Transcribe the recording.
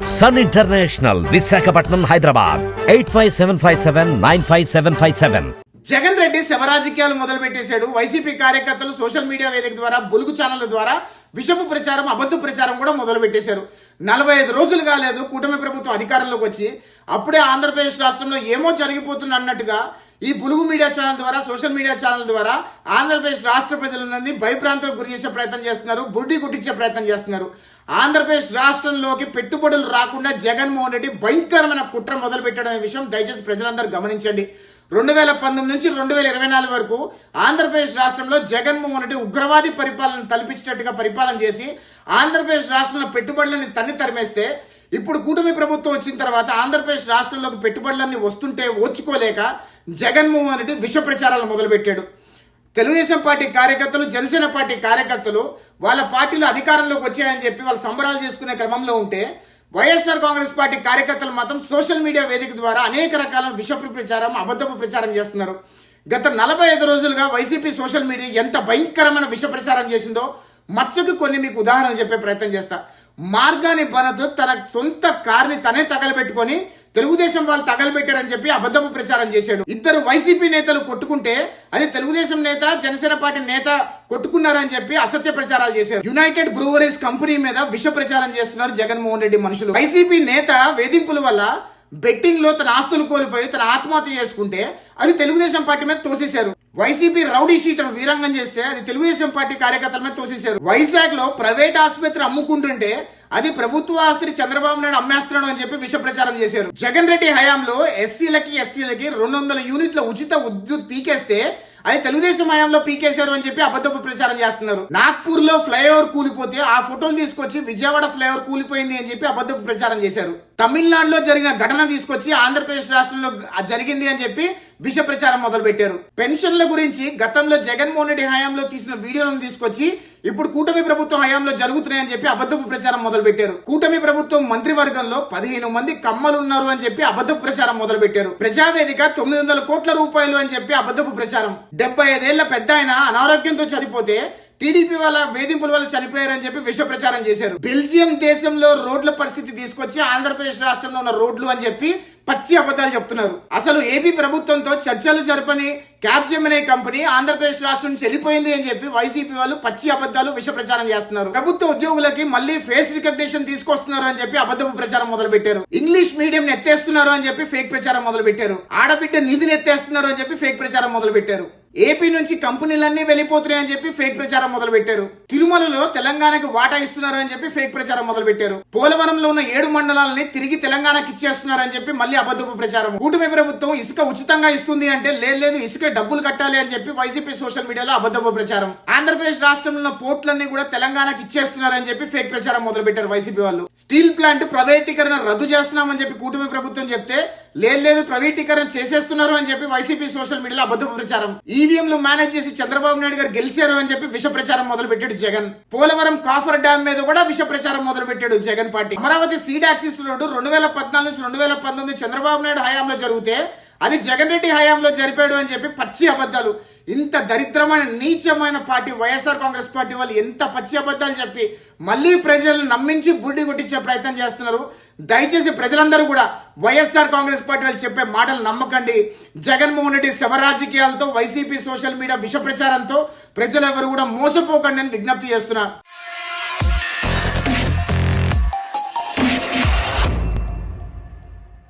Sun international, Visakhapatnam, Hyderabad 8575795757. Jagan Reddy శవరాజకీయాలు మొదలు పెట్టేశాడు. వైసీపీ కార్యకర్తలు సోషల్ మీడియా వేదిక ద్వారా, బులుగు ఛానళ్ల ద్వారా విషపు ప్రచారం, అబద్ధ ప్రచారం కూడా మొదలు పెట్టేశారు. 45 రోజులు కాలేదు కూటమి ప్రభుత్వం అధికారంలోకి వచ్చి, అప్పుడే ఆంధ్రప్రదేశ్ రాష్ట్రంలో ఏమో జరిగిపోతుంది అన్నట్టుగా ఈ బులుగు మీడియా ఛానల్ ద్వారా, సోషల్ మీడియా ఛానల్ ద్వారా ఆంధ్రప్రదేశ్ రాష్ట్ర ప్రజలందరినీ భయభ్రాంతులకు గురి చేసే ప్రయత్నం చేస్తున్నారు, బుడ్డి కొట్టించే ప్రయత్నం చేస్తున్నారు. ఆంధ్రప్రదేశ్ రాష్ట్రంలోకి పెట్టుబడులు రాకుండా జగన్మోహన్ రెడ్డి భయంకరమైన కుట్ర మొదలు పెట్టడం విషయం దయచేసి ప్రజలందరూ గమనించండి. 2019 నుంచి 2024 వరకు ఆంధ్రప్రదేశ్ రాష్ట్రంలో జగన్మోహన్ రెడ్డి ఉగ్రవాది పరిపాలన తలపించేటట్టుగా పరిపాలన చేసి ఆంధ్రప్రదేశ్ రాష్ట్రంలో పెట్టుబడులని తరిమేస్తే, ఇప్పుడు కూటమి ప్రభుత్వం వచ్చిన తర్వాత ఆంధ్రప్రదేశ్ రాష్ట్రంలోకి పెట్టుబడులన్నీ వస్తుంటే ఓర్చుకోలేక జగన్మోహన్ రెడ్డి విష ప్రచారాలు మొదలుపెట్టాడు. తెలుగుదేశం పార్టీ కార్యకర్తలు, జనసేన పార్టీ కార్యకర్తలు వాళ్ళ పార్టీలు అధికారంలోకి వచ్చాయని చెప్పి వాళ్ళు సంబరాలు చేసుకునే క్రమంలో ఉంటే, వైఎస్ఆర్ కాంగ్రెస్ పార్టీ కార్యకర్తలు మాత్రం సోషల్ మీడియా వేదిక ద్వారా అనేక రకాల విషపు ప్రచారం, అబద్ధపు ప్రచారం చేస్తున్నారు. గత 45 రోజులుగా వైసీపీ సోషల్ మీడియా ఎంత భయంకరమైన విష ప్రచారం చేసిందో మచ్చకు కొన్ని మీకు ఉదాహరణలు చెప్పే ప్రయత్నం చేస్తా. మార్గాని భరత్ తన సొంత కార్ని తనే తగలబెట్టుకొని తెలుగుదేశం వాళ్ళు తగలబెట్టారని చెప్పి అబద్ధపు ప్రచారం చేశాడు. ఇద్దరు వైసీపీ నేతలు కొట్టుకుంటే అది తెలుగుదేశం నేత, జనసేన పార్టీ నేత కొట్టుకున్నారని చెప్పి అసత్య ప్రచారాలు చేశారు. యునైటెడ్ బ్రూవరీస్ కంపెనీ మీద విష ప్రచారం చేస్తున్నారు జగన్మోహన్ రెడ్డి మనుషులు. వైసీపీ నేత వేధింపుల వల్ల బెట్టింగ్ లో తన ఆస్తులు కోల్పోయి తన ఆత్మహత్య చేసుకుంటే అది తెలుగుదేశం పార్టీ మీద తోసేశారు. వైసీపీ రౌడీ షీటర్ వీరంగం చేస్తే అది తెలుగుదేశం పార్టీ కార్యకర్తల మీద తోసేశారు. వైజాగ్ లో ప్రైవేట్ ఆసుపత్రి అమ్ముకుంటుంటే అది ప్రభుత్వ ఆస్తిని చంద్రబాబు నాయుడు అమ్మేస్తున్నాడు అని చెప్పి విష ప్రచారం చేశారు. జగన్ రెడ్డి హయాంలో ఎస్సీలకి, ఎస్టీలకి 200 యూనిట్ల ఉచిత విద్యుత్ పీకేస్తే అది తెలుగుదేశం హయాంలో పీకేశారు అని చెప్పి అబద్ధపు ప్రచారం చేస్తున్నారు. నాగ్పూర్ లో ఫ్లైఓవర్ కూలిపోతే ఆ ఫోటోలు తీసుకొచ్చి విజయవాడ ఫ్లైఓవర్ కూలిపోయింది అని చెప్పి అబద్ధపు ప్రచారం చేశారు. తమిళనాడులో జరిగిన ఘటన తీసుకొచ్చి ఆంధ్రప్రదేశ్ రాష్ట్రంలో జరిగింది అని చెప్పి విష ప్రచారం మొదలు పెట్టారు. పెన్షన్ల గురించి గతంలో జగన్మోహన్ రెడ్డి హయాంలో తీసిన వీడియోలను తీసుకొచ్చి ఇప్పుడు కూటమి ప్రభుత్వం హయాంలో జరుగుతున్నాయని చెప్పి అబద్ధపు ప్రచారం మొదలు పెట్టారు. కూటమి ప్రభుత్వం మంత్రివర్గంలో 15 మంది కమ్మలు ఉన్నారు అని చెప్పి అబద్ధపు ప్రచారం మొదలు పెట్టారు. ప్రజావేదిక 900 కోట్ల రూపాయలు అని చెప్పి అబద్ధపు ప్రచారం. 75 ఏళ్ల పెద్ద ఆయన అనారోగ్యంతో చనిపోతే టీడీపీ వాళ్ళ వేధింపుల వల్ల చనిపోయారని చెప్పి విష ప్రచారం చేశారు. బెల్జియం దేశంలో రోడ్ల పరిస్థితి తీసుకొచ్చి ఆంధ్రప్రదేశ్ రాష్ట్రంలో ఉన్న రోడ్లు అని చెప్పి పచ్చి అబద్ధాలు చెప్తున్నారు. అసలు ఏపీ ప్రభుత్వంతో చర్చలు జరపని క్యాప్జెమినీ కంపెనీ ఆంధ్రప్రదేశ్ రాష్ట్రం నుంచి వెళ్ళిపోయింది అని చెప్పి వైసీపీ వాళ్ళు పచ్చి అబద్ధాలు విష ప్రచారం చేస్తున్నారు. ప్రభుత్వ ఉద్యోగులకి మళ్ళీ ఫేస్ రికగ్నిషన్ తీసుకొస్తున్నారు అని చెప్పి అబద్ధపు ప్రచారం మొదలు పెట్టారు. ఇంగ్లీష్ మీడియం ఎత్తేస్తున్నారు అని చెప్పి ఫేక్ ప్రచారం మొదలు పెట్టారు. ఆడబిడ్డ నిధులు ఎత్తేస్తున్నారు అని చెప్పి ఫేక్ ప్రచారం మొదలు పెట్టారు. ఏపీ నుంచి కంపెనీలన్నీ వెళ్ళిపోతున్నాయని చెప్పి ఫేక్ ప్రచారం మొదలు పెట్టారు. తిరుమలలో తెలంగాణకి వాటా ఇస్తున్నారు అని చెప్పి ఫేక్ ప్రచారం మొదలు పెట్టారు. పోలవరంలో ఉన్న 7 మండలాలని తిరిగి తెలంగాణకి ఇచ్చేస్తున్నారు అని చెప్పి మళ్ళీ అబద్ధపు ప్రచారం. కూటమి ప్రభుత్వం ఇసుక ఉచితంగా ఇస్తుంది అంటే లేదు ఇసుక డబ్బులు కట్టాలి అని చెప్పి వైసీపీ సోషల్ మీడియాలో అబద్ధపు ప్రచారం. ఆంధ్రప్రదేశ్ రాష్ట్రంలో ఉన్న పోర్టులన్నీ కూడా తెలంగాణకి ఇచ్చేస్తున్నారు అని చెప్పి ఫేక్ ప్రచారం మొదలు పెట్టారు వైసీపీ వాళ్ళు. స్టీల్ ప్లాంట్ ప్రైవేటీకరణ రద్దు చేస్తున్నామని చెప్పి కూటమి ప్రభుత్వం చెప్తే లేదు ప్రైవేటీకరణ చేసేస్తున్నారు అని చెప్పి వైసీపీ సోషల్ మీడియాలో అబద్ధపు ప్రచారం. ఈవీఎంలు మేనేజ్ చేసి చంద్రబాబు నాయుడు గారు గెలిచారు అని చెప్పి విష ప్రచారం మొదలు పెట్టాడు జగన్. పోలవరం కాఫర్ డ్యామ్ మీద కూడా విష ప్రచారం మొదలు పెట్టాడు Jagan party. Amaravati seed axis road 2014 నుంచి 2019 చంద్రబాబు నాయుడు హయాంలో జరిగితే అది జగన్ రెడ్డి హయాంలో జరిపాడు అని చెప్పి పచ్చి అబద్ధాలు. ఇంత దరిద్రమైన నీచమైన పార్టీ వైఎస్ఆర్ కాంగ్రెస్ పార్టీ వాళ్ళు ఎంత పచ్చి అబద్ధాలు చెప్పి మళ్ళీ ప్రజలను నమ్మించి బుడ్డి కొట్టించే ప్రయత్నం చేస్తున్నారు. దయచేసి ప్రజలందరూ కూడా వైఎస్ఆర్ కాంగ్రెస్ పార్టీ వాళ్ళు చెప్పే మాటలు నమ్మకండి. జగన్మోహన్ రెడ్డి శవరాజకీయాలతో, వైసీపీ సోషల్ మీడియా విష ప్రచారంతో ప్రజలెవరు కూడా మోసపోకండి అని విజ్ఞప్తి చేస్తున్నారు.